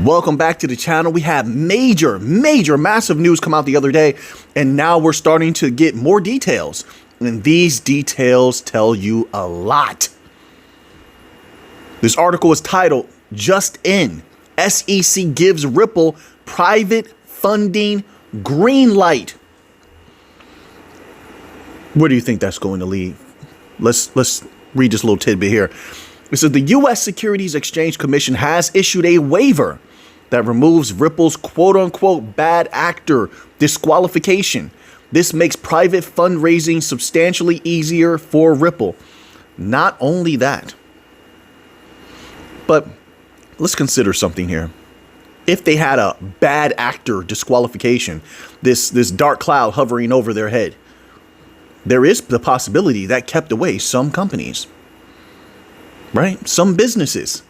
Welcome back to the channel. We had massive news come out the other day, and now we're starting to get more details. And these details tell you a lot. This article is titled, Just In, SEC Gives Ripple Private Funding Green Light. Where do you think that's going to lead? Let's read this little tidbit here. It says the U.S. Securities Exchange Commission has issued a waiver that removes Ripple's quote-unquote bad actor disqualification. This makes private fundraising substantially easier for Ripple. Not only that, but let's consider something here. If they had a bad actor disqualification, this dark cloud hovering over their head, there is the possibility that kept away some companies. Right? Some businesses.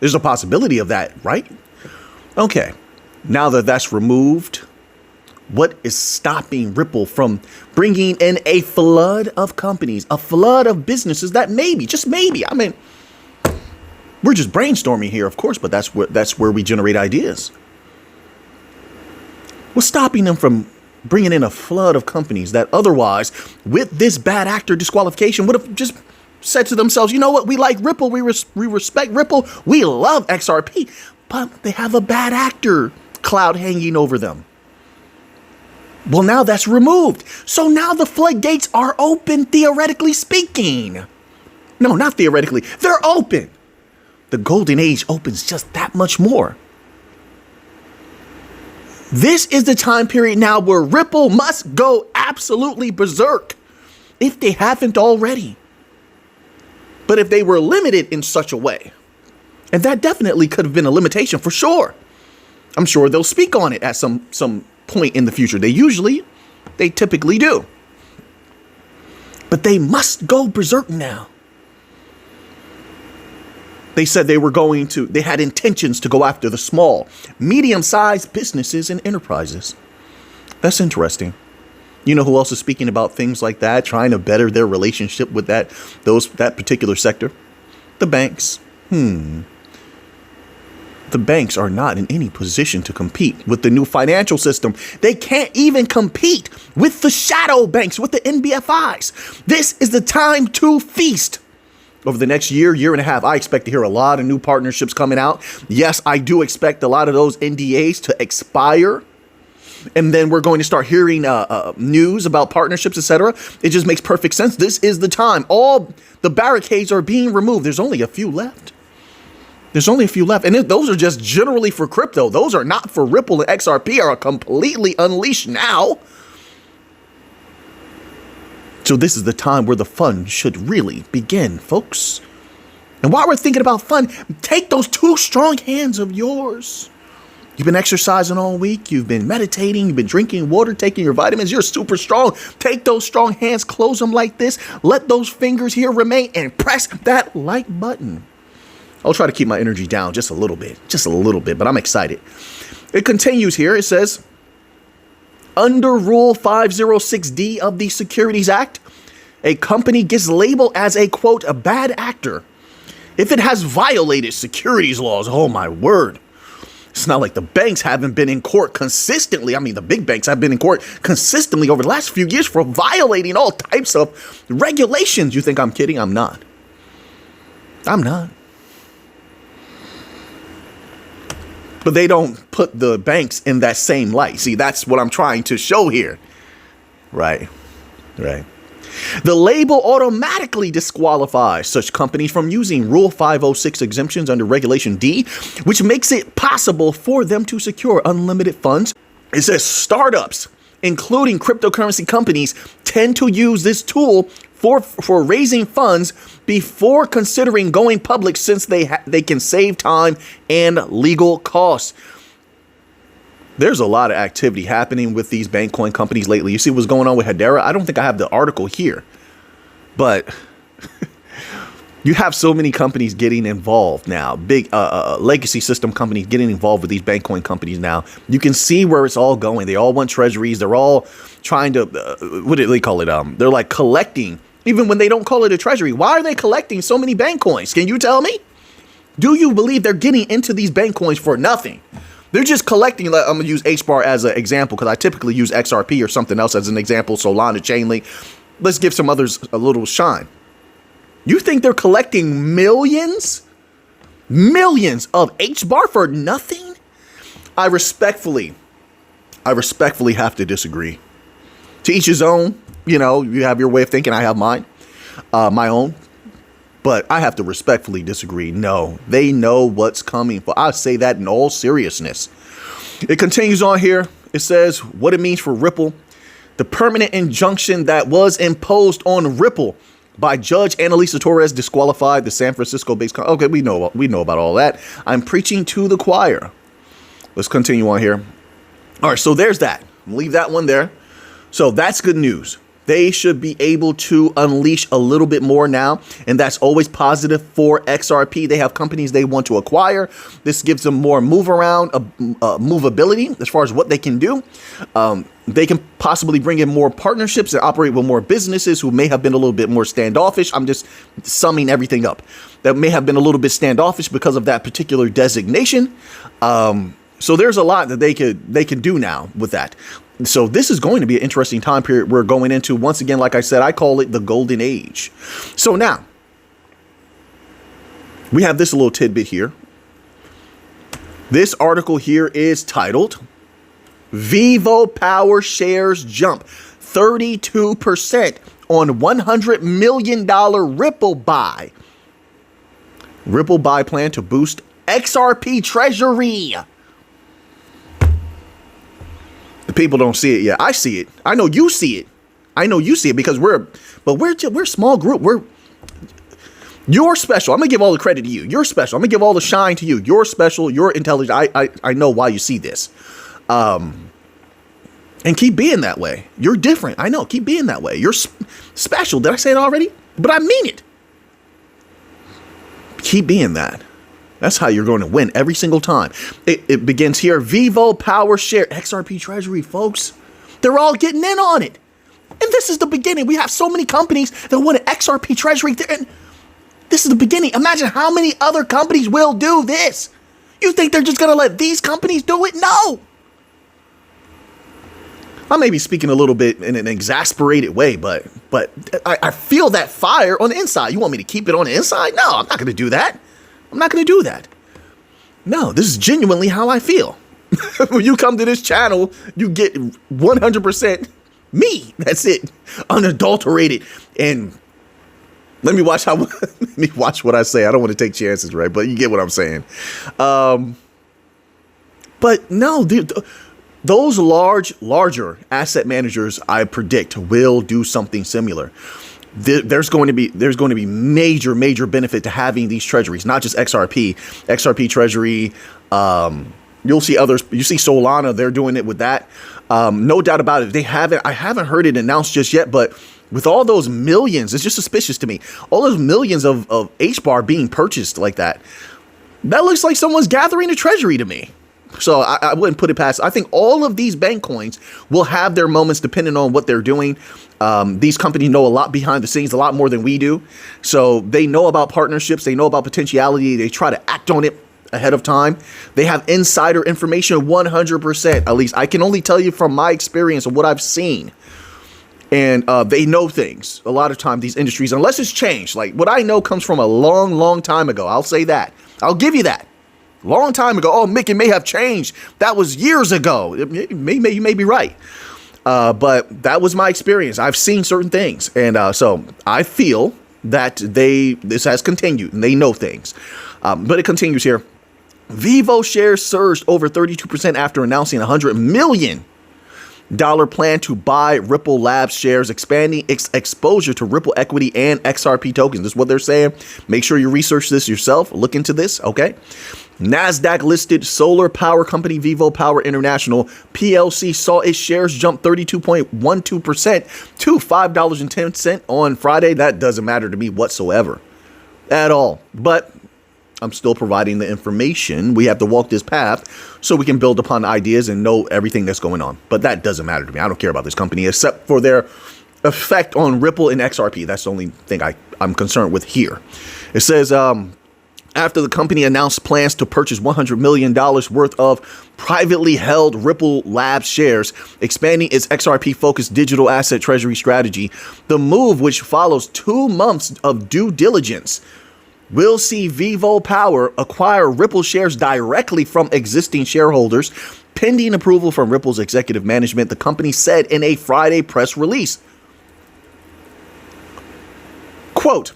There's a possibility of that, right? Okay. Now that that's removed, what is stopping Ripple from bringing in a flood of companies, a flood of businesses that maybe, just maybe, I mean, we're just brainstorming here, of course, but that's where we generate ideas. What's stopping them from bringing in a flood of companies that otherwise, with this bad actor disqualification, would have just said to themselves, you know what, we like Ripple, we respect Ripple, we love XRP, but they have a bad actor cloud hanging over them. Well, now that's removed. So now the floodgates are open, theoretically speaking. No, not theoretically. They're open. The golden age opens just that much more. This is the time period now where Ripple must go absolutely berserk if they haven't already. But if they were limited in such a way, and that definitely could have been a limitation for sure. I'm sure they'll speak on it at some point in the future. They typically do. But they must go berserk now. They said they had intentions to go after the small, medium-sized businesses and enterprises. That's interesting. You know who else is speaking about things like that, trying to better their relationship with that particular sector? The banks. The banks are not in any position to compete with the new financial system. They can't even compete with the shadow banks, with the NBFIs. This is the time to feast. Over the next year and a half, I expect to hear a lot of new partnerships coming out. Yes, I do expect a lot of those NDAs to expire. And then we're going to start hearing news about partnerships, etc. It just makes perfect sense. This is the time. All the barricades are being removed. There's only a few left. And those are just generally for crypto. Those are not for Ripple, and XRP are completely unleashed now. So this is the time where the fun should really begin, folks. And while we're thinking about fun, take those two strong hands of yours. You've been exercising all week. You've been meditating. You've been drinking water, taking your vitamins. You're super strong. Take those strong hands, close them like this. Let those fingers here remain and press that like button. I'll try to keep my energy down just a little bit, but I'm excited. It continues here. It says, under Rule 506D of the Securities Act, a company gets labeled as a, quote, a bad actor if it has violated securities laws. Oh, my word. It's not like the banks haven't been in court consistently. I mean, the big banks have been in court consistently over the last few years for violating all types of regulations. You think I'm kidding? I'm not. But they don't put the banks in that same light. See, that's what I'm trying to show here. Right. The label automatically disqualifies such companies from using Rule 506 exemptions under Regulation D, which makes it possible for them to secure unlimited funds. It says startups, including cryptocurrency companies, tend to use this tool for raising funds before considering going public, since they can save time and legal costs. There's a lot of activity happening with these bank coin companies lately. You see what's going on with Hedera? I don't think I have the article here, but you have so many companies getting involved now. Big legacy system companies getting involved with these bank coin companies now. You can see where it's all going. They all want treasuries. They're all trying to, what do they call it? They're like collecting, even when they don't call it a treasury. Why are they collecting so many bank coins? Can you tell me? Do you believe they're getting into these bank coins for nothing? They're just collecting. I'm going to use HBAR as an example because I typically use XRP or something else as an example. Solana, Chainlink. Let's give some others a little shine. You think they're collecting millions of HBAR for nothing? I respectfully have to disagree. To each his own. You know, you have your way of thinking. I have mine, my own. But I have to respectfully disagree. No, they know what's coming. But I say that in all seriousness. It continues on here. It says what it means for Ripple. The permanent injunction that was imposed on Ripple by Judge Annalisa Torres disqualified the San Francisco-based. Okay, we know about all that. I'm preaching to the choir. Let's continue on here. All right, so there's that. Leave that one there. So that's good news. They should be able to unleash a little bit more now, and that's always positive for XRP. They have companies they want to acquire. This gives them more movability as far as what they can do. They can possibly bring in more partnerships and operate with more businesses who may have been a little bit more standoffish. I'm just summing everything up. That may have been a little bit standoffish because of that particular designation. So there's a lot that they can do now with that. So this is going to be an interesting time period we're going into. Once again, like I said, I call it the golden age. So now we have this little tidbit here. This article here is titled Vivo Power Shares Jump 32% on $100 million Ripple buy. Ripple buy plan to boost XRP treasury. The people don't see it yet. I see it. I know you see it. Because we're a small group. You're special. I'm gonna give all the credit to you. You're special. I'm gonna give all the shine to you. You're special. You're intelligent. I know why you see this. And keep being that way. You're different. I know. Keep being that way. You're special. Did I say it already? But I mean it. Keep being that. That's how you're going to win every single time. It begins here. Vivo Power Share XRP Treasury, folks. They're all getting in on it. And this is the beginning. We have so many companies that want an XRP Treasury. And this is the beginning. Imagine how many other companies will do this. You think they're just going to let these companies do it? No. I may be speaking a little bit in an exasperated way, but I feel that fire on the inside. You want me to keep it on the inside? No, I'm not going to do that. I'm not going to do that. No, this is genuinely how I feel. When you come to this channel, you get 100% me. That's it. Unadulterated. And let me watch what I say. I don't want to take chances, right? But you get what I'm saying. But no, those larger asset managers, I predict, will do something similar. There's going to be major benefit to having these treasuries, not just XRP treasury. You'll see others. You see Solana, they're doing it with that. No doubt about it. I haven't heard it announced just yet, but with all those millions, it's just suspicious to me. All those millions of HBAR being purchased like that looks like someone's gathering a treasury to me. So I wouldn't put it past. I think all of these bank coins will have their moments depending on what they're doing. These companies know a lot behind the scenes, a lot more than we do. So they know about partnerships. They know about potentiality. They try to act on it ahead of time. They have insider information 100%. At least I can only tell you from my experience of what I've seen. And they know things. A lot of time, these industries, unless it's changed, like what I know comes from a long time ago. I'll say that. I'll give you that. Long time ago. Oh, Mick, it may have changed. That was years ago. You may be right. But that was my experience. I've seen certain things. And so I feel that this has continued and they know things. But it continues here. Vivo shares surged over 32% after announcing $100 million plan to buy Ripple Labs shares, expanding exposure to Ripple equity and XRP tokens. This is what they're saying. Make sure you research this yourself. Look into this, okay? NASDAQ listed solar power company Vivo Power International PLC saw its shares jump 32.12% to $5.10 on Friday. That doesn't matter to me whatsoever at all. But I'm still providing the information. We have to walk this path so we can build upon ideas and know everything that's going on. But that doesn't matter to me. I don't care about this company except for their effect on Ripple and XRP. That's the only thing I'm concerned with here. It says, after the company announced plans to purchase $100 million worth of privately held Ripple Labs shares, expanding its XRP-focused digital asset treasury strategy. The move, which follows 2 months of due diligence, will see Vivo Power acquire Ripple shares directly from existing shareholders, pending approval from Ripple's executive management, the company said in a Friday press release. Quote,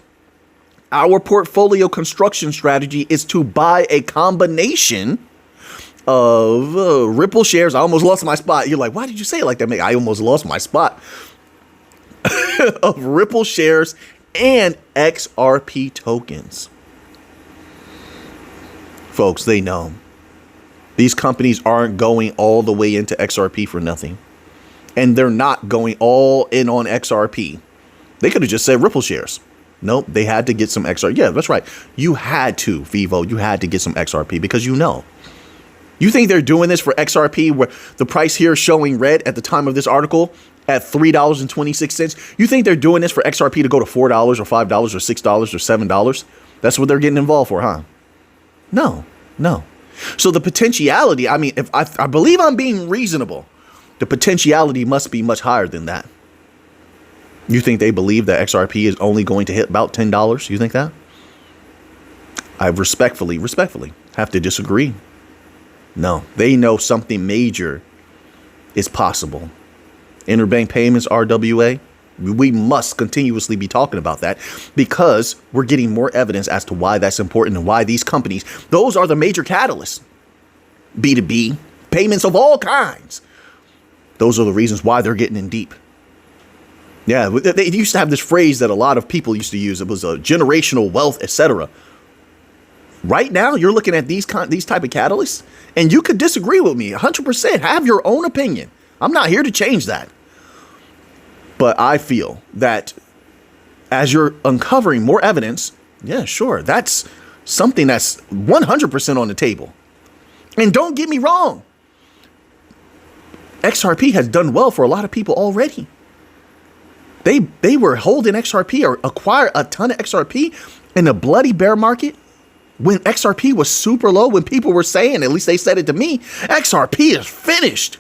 "Our portfolio construction strategy is to buy a combination of Ripple shares." I almost lost my spot. You're like, why did you say it like that, Mick? I almost lost my spot. Of Ripple shares and XRP tokens. Folks, they know. These companies aren't going all the way into XRP for nothing. And they're not going all in on XRP. They could have just said Ripple shares. Nope, they had to get some XRP. Yeah, that's right. You had to, Vivo. You had to get some XRP because you know. You think they're doing this for XRP where the price here is showing red at the time of this article at $3.26? You think they're doing this for XRP to go to $4 or $5 or $6 or $7? That's what they're getting involved for, huh? No, no. So the potentiality, I mean, if I believe I'm being reasonable, the potentiality must be much higher than that. You think they believe that XRP is only going to hit about $10? You think that? I respectfully have to disagree. No, they know something major is possible. Interbank payments, RWA, we must continuously be talking about that because we're getting more evidence as to why that's important and why these companies, those are the major catalysts. B2B, payments of all kinds. Those are the reasons why they're getting in deep. Yeah, they used to have this phrase that a lot of people used to use. It was a generational wealth, etc. Right now, you're looking at these type of catalysts, and you could disagree with me 100%. Have your own opinion. I'm not here to change that. But I feel that as you're uncovering more evidence, yeah, sure, that's something that's 100% on the table. And don't get me wrong. XRP has done well for a lot of people already. They were holding XRP or acquire a ton of XRP in the bloody bear market when XRP was super low, when people were saying, at least they said it to me, XRP is finished.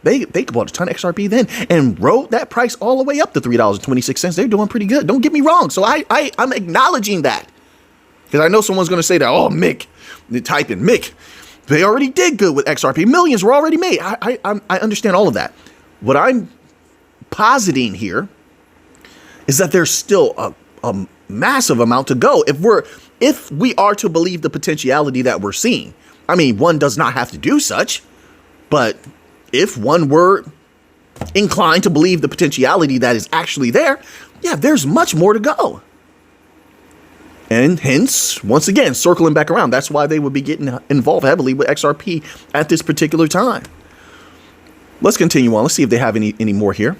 They bought a ton of XRP then and rode that price all the way up to $3.26. They're doing pretty good. Don't get me wrong. So I'm acknowledging that because I know someone's going to say that, oh, Mick, they type in Mick. They already did good with XRP. Millions were already made. I understand all of that. What I'm positing here is that there's still a massive amount to go if we are to believe the potentiality that we're seeing. I mean, one does not have to do such, but if one were inclined to believe the potentiality that is actually there, yeah, there's much more to go. And hence, once again, circling back around, that's why they would be getting involved heavily with XRP at this particular time. Let's continue on. Let's see if they have any more here.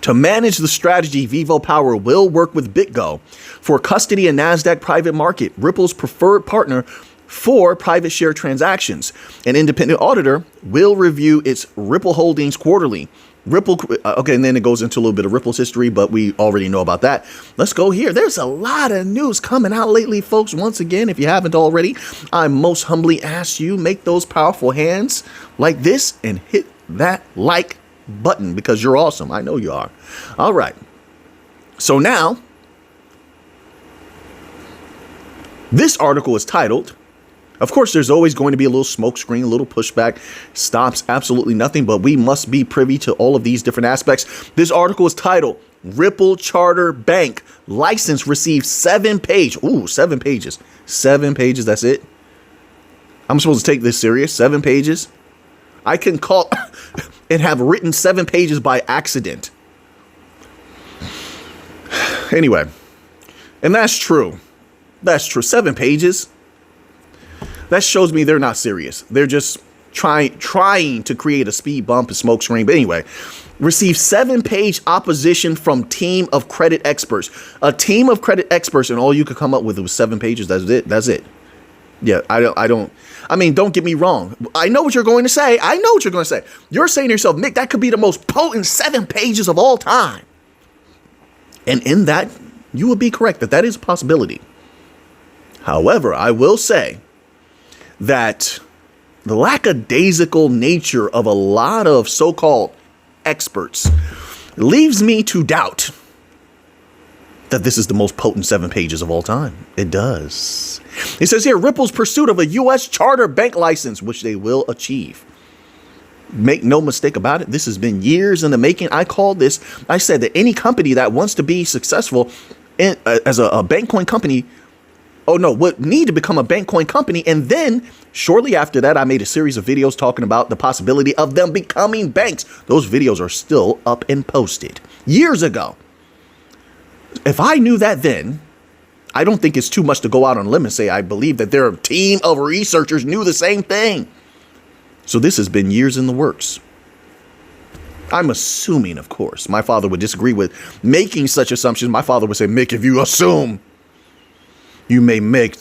To manage the strategy, Vivo Power will work with BitGo for custody and NASDAQ private market, Ripple's preferred partner for private share transactions. An independent auditor will review its Ripple holdings quarterly. Ripple, okay, and then it goes into a little bit of Ripple's history, but we already know about that. Let's go here. There's a lot of news coming out lately, folks. Once again, if you haven't already, I most humbly ask you, make those powerful hands like this and hit that like button because you're awesome. I know you are. All right. So now, this article is titled, of course, there's always going to be a little smoke screen, a little pushback, stops absolutely nothing, but we must be privy to all of these different aspects. This article is titled, Ripple Charter Bank License Received 7 pages. Ooh, 7 pages. 7 pages, that's it? I'm supposed to take this serious? 7 pages? I can call and have written 7 pages by accident. Anyway, and that's true. That's true. 7 pages. That shows me they're not serious. They're just trying to create a speed bump and smoke screen. But anyway, received 7-page opposition from team of credit experts. A team of credit experts, and all you could come up with was 7 pages. That's it. That's it. Yeah, I mean, don't get me wrong. I know what you're going to say. I know what you're going to say. You're saying to yourself, Mick, that could be the most potent 7 pages of all time. And in that, you would be correct that is a possibility. However, I will say that the lackadaisical nature of a lot of so-called experts leaves me to doubt that this is the most potent 7 pages of all time. It does. It says here, Ripple's pursuit of a U.S. charter bank license, which they will achieve. Make no mistake about it. This has been years in the making. I said that any company that wants to be successful as a bank coin company, would need to become a bank coin company. And then shortly after that, I made a series of videos talking about the possibility of them becoming banks. Those videos are still up and posted years ago. If I knew that then, I don't think it's too much to go out on a limb and say I believe that their team of researchers knew the same thing. So this has been years in the works. I'm assuming, of course. My father would disagree with making such assumptions. My father would say, Mick, if you assume, you may make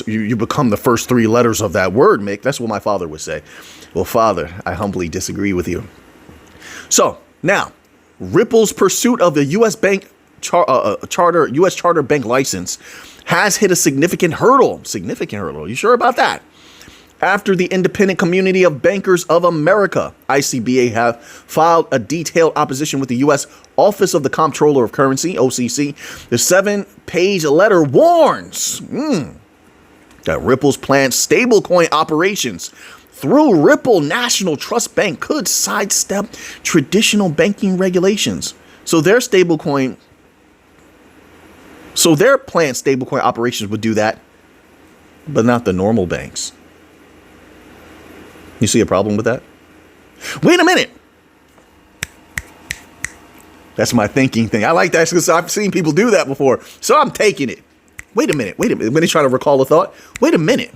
you become the first 3 letters of that word, Mick. That's what my father would say. Well, Father, I humbly disagree with you. So now, Ripple's pursuit of the U.S. bank U.S. charter bank license has hit a significant hurdle. You sure about that? After the Independent Community of Bankers of America, ICBA, have filed a detailed opposition with the U.S. Office of the Comptroller of Currency, OCC, the 7-page letter warns that Ripple's planned stablecoin operations through Ripple National Trust Bank could sidestep traditional banking regulations. So their planned stablecoin operations would do that, but not the normal banks. You see a problem with that? Wait a minute. That's my thinking thing. I like that because I've seen people do that before. So I'm taking it. Wait a minute. When they try to recall a thought. Wait a minute.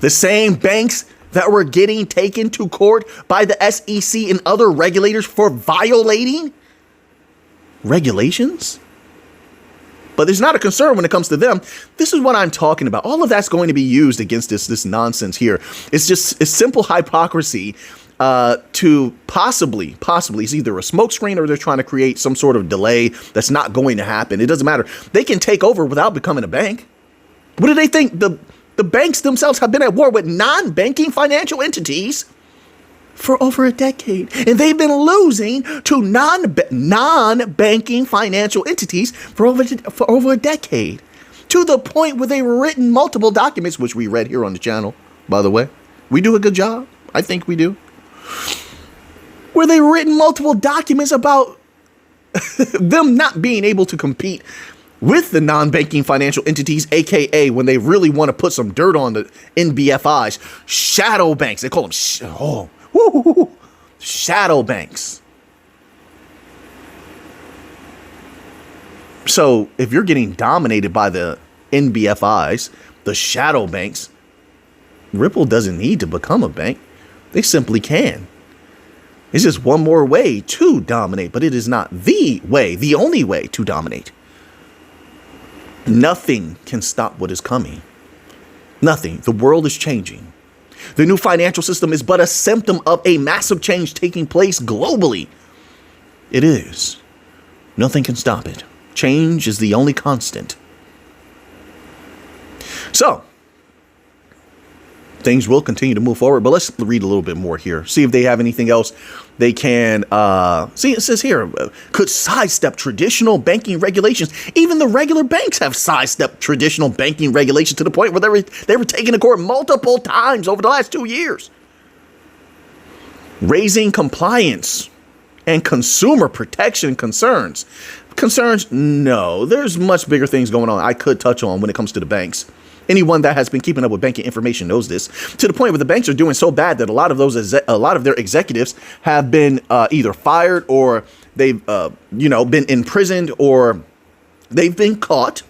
The same banks that were getting taken to court by the SEC and other regulators for violating regulations? But there's not a concern when it comes to them. This is what I'm talking about. All of that's going to be used against this nonsense here. It's simple hypocrisy to possibly, it's either a smokescreen or they're trying to create some sort of delay that's not going to happen. It doesn't matter. They can take over without becoming a bank. What do they think? The banks themselves have been at war with non-banking financial entities for over a decade. And they've been losing to non-banking financial entities for over a decade. To the point where they've written multiple documents, which we read here on the channel, by the way. We do a good job. I think we do. Where they've written multiple documents about them not being able to compete with the non-banking financial entities, aka when they really want to put some dirt on the NBFIs, shadow banks. They call them shadow banks. So if you're getting dominated by the NBFIs, the shadow banks, Ripple doesn't need to become a bank. They simply can. It's just one more way to dominate, but it is not the way, the only way to dominate. Nothing can stop what is coming. Nothing. The world is changing. The new financial system is but a symptom of a massive change taking place globally. It is. Nothing can stop it. Change is the only constant. So, things will continue to move forward, but let's read a little bit more here. See if they have anything else they can, see, it says here, could sidestep traditional banking regulations. Even the regular banks have sidestepped traditional banking regulations to the point where they were taken to court multiple times over the last 2 years. Raising compliance and consumer protection concerns. Concerns? No, there's much bigger things going on I could touch on when it comes to the banks. Anyone that has been keeping up with banking information knows this, to the point where the banks are doing so bad that a lot of their executives have been either fired or they've been imprisoned or they've been caught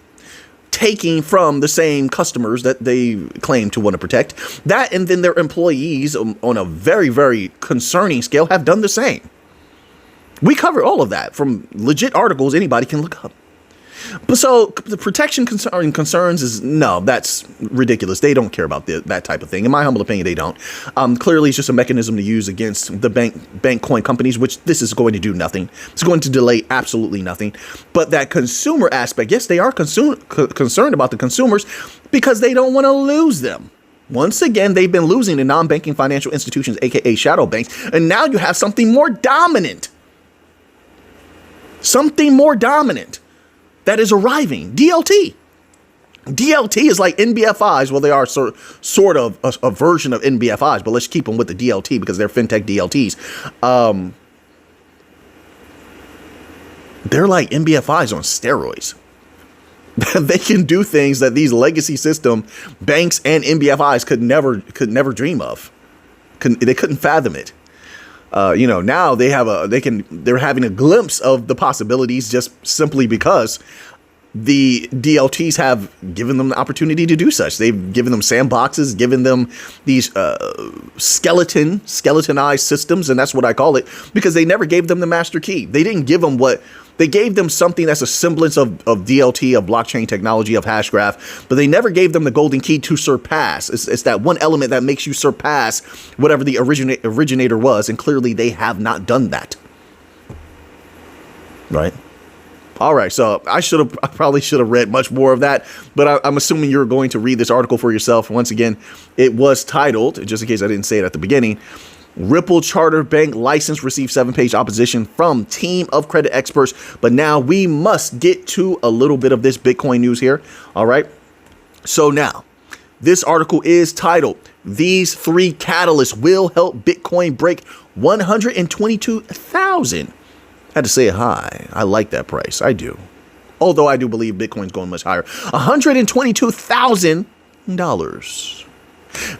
taking from the same customers that they claim to want to protect. That, and then their employees on a very, very concerning scale have done the same. We cover all of that from legit articles anybody can look up. But so the protection concerns is no, that's ridiculous. They don't care about that type of thing. In my humble opinion, they don't. Clearly, it's just a mechanism to use against the bank coin companies, which this is going to do nothing. It's going to delay absolutely nothing. But that consumer aspect, yes, they are concerned about the consumers because they don't want to lose them. Once again, they've been losing to non-banking financial institutions, aka shadow banks, and now you have something more dominant. Something more dominant that is arriving. DLT. DLT is like NBFIs. Well, they are sort of a version of NBFIs, but let's keep them with the DLT because they're fintech DLTs. They're like NBFIs on steroids. They can do things that these legacy system banks and NBFIs could never dream of. They couldn't fathom it. Now they're having a glimpse of the possibilities just simply because the DLTs have given them the opportunity to do such. They've given them sandboxes, given them these skeletonized systems, and that's what I call it, because they never gave them the master key. They didn't give them they gave them something that's a semblance of DLT, of blockchain technology, of hash graph, but they never gave them the golden key to surpass. It's that one element that makes you surpass whatever the originator was, and clearly they have not done that. Right? All right, so I probably should have read much more of that, but I'm assuming you're going to read this article for yourself. Once again, it was titled, just in case I didn't say it at the beginning, Ripple Charter Bank license received 7-page opposition from team of credit experts. But now we must get to a little bit of this Bitcoin news here. All right. So now this article is titled, These 3 Catalysts Will Help Bitcoin Break 122,000. I had to say it high. I like that price. I do. Although I do believe Bitcoin's going much higher. $122,000.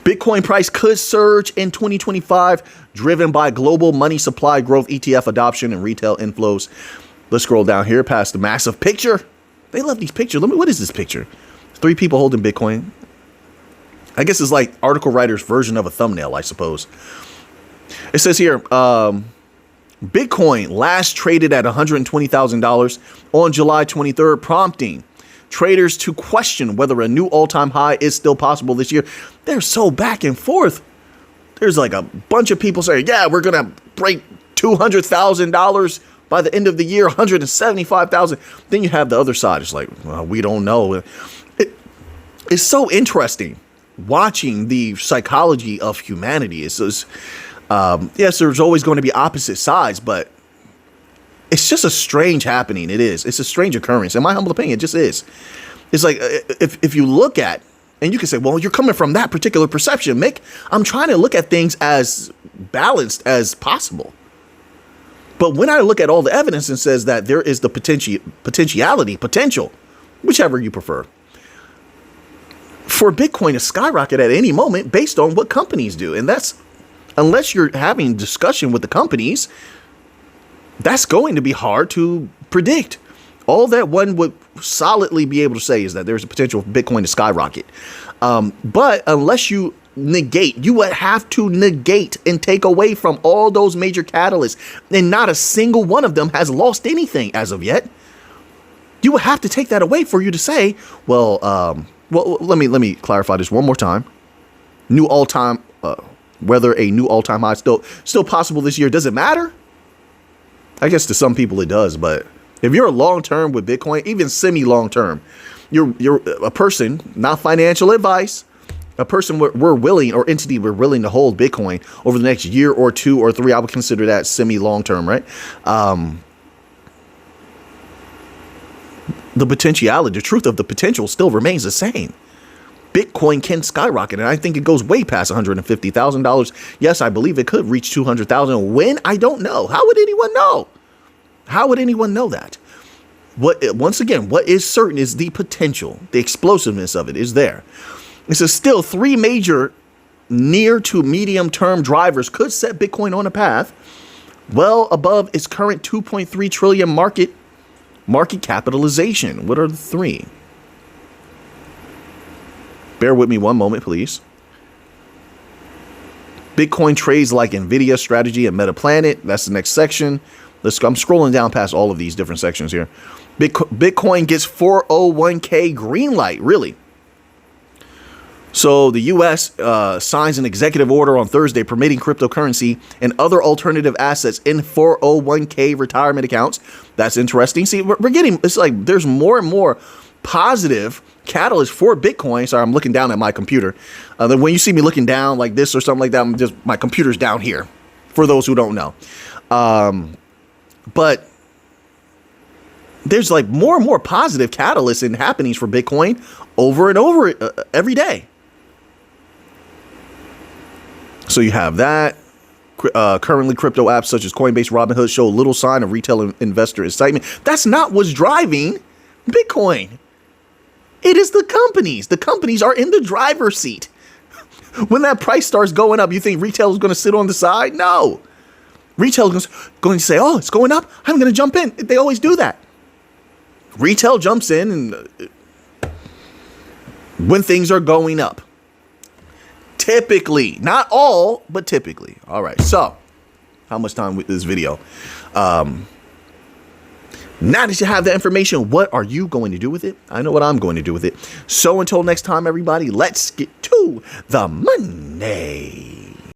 Bitcoin price could surge in 2025, driven by global money supply growth, ETF adoption, and retail inflows. Let's scroll down here past the massive picture. They love these pictures. What is this picture? 3 people holding Bitcoin. I guess it's like article writer's version of a thumbnail, I suppose. It says here, Bitcoin last traded at $120,000 on July 23rd, prompting traders to question whether a new all-time high is still possible this year. They're so back and forth. There's like a bunch of people saying, yeah, we're going to break $200,000 by the end of the year, $175,000. Then you have the other side. It's like, well, we don't know. It's so interesting watching the psychology of humanity. It's just, yes, there's always going to be opposite sides, but it's just a strange happening. It is. It's a strange occurrence. In my humble opinion, it just is. It's like if you look at, and you can say, well, you're coming from that particular perception, Mick. I'm trying to look at things as balanced as possible. But when I look at all the evidence and says that there is the potential, whichever you prefer, for Bitcoin to skyrocket at any moment based on what companies do. And that's, unless you're having discussion with the companies, that's going to be hard to predict. All that one would solidly be able to say is that there's a potential for Bitcoin to skyrocket. But unless you would have to negate and take away from all those major catalysts, and not a single one of them has lost anything as of yet. You would have to take that away for you to say, well, let me clarify this one more time. New all-time, whether a new all-time high still possible this year, does it matter? I guess to some people it does, but if you're long-term with Bitcoin, even semi-long-term, you're a person, not financial advice, a person we're willing to hold Bitcoin over the next year or 2 or 3. I would consider that semi-long-term, right? The truth of the potential still remains the same. Bitcoin can skyrocket, and I think it goes way past $150,000. Yes, I believe it could reach $200,000. When? I don't know. How would anyone know? How would anyone know that? Once again, what is certain is the potential, the explosiveness of it is there. It says still 3 major near to medium term drivers could set Bitcoin on a path well above its current 2.3 trillion market capitalization. What are the 3? Bear with me one moment, please. Bitcoin trades like Nvidia, Strategy, and Meta Planet. That's the next section. I'm scrolling down past all of these different sections here. Bitcoin gets 401k green light, really. So the U.S. Signs an executive order on Thursday permitting cryptocurrency and other alternative assets in 401k retirement accounts. That's interesting. See, we're getting, it's like there's more and more positive catalyst for Bitcoin. Sorry, I'm looking down at my computer. Then when you see me looking down like this or something like that, my computer's down here, for those who don't know. But there's like more and more positive catalysts and happenings for Bitcoin over and over every day. So you have that. Currently, crypto apps such as Coinbase, Robinhood show little sign of retail investor excitement. That's not what's driving Bitcoin. It is the companies. The companies are in the driver's seat. When that price starts going up, you think retail is going to sit on the side? No. Retail is going to say, oh, it's going up, I'm going to jump in. They always do that. Retail jumps in and when things are going up. Typically, not all, but typically. All right. So, how much time with this video? Now that you have the information, what are you going to do with it? I know what I'm going to do with it. So until next time, everybody, let's get to the money.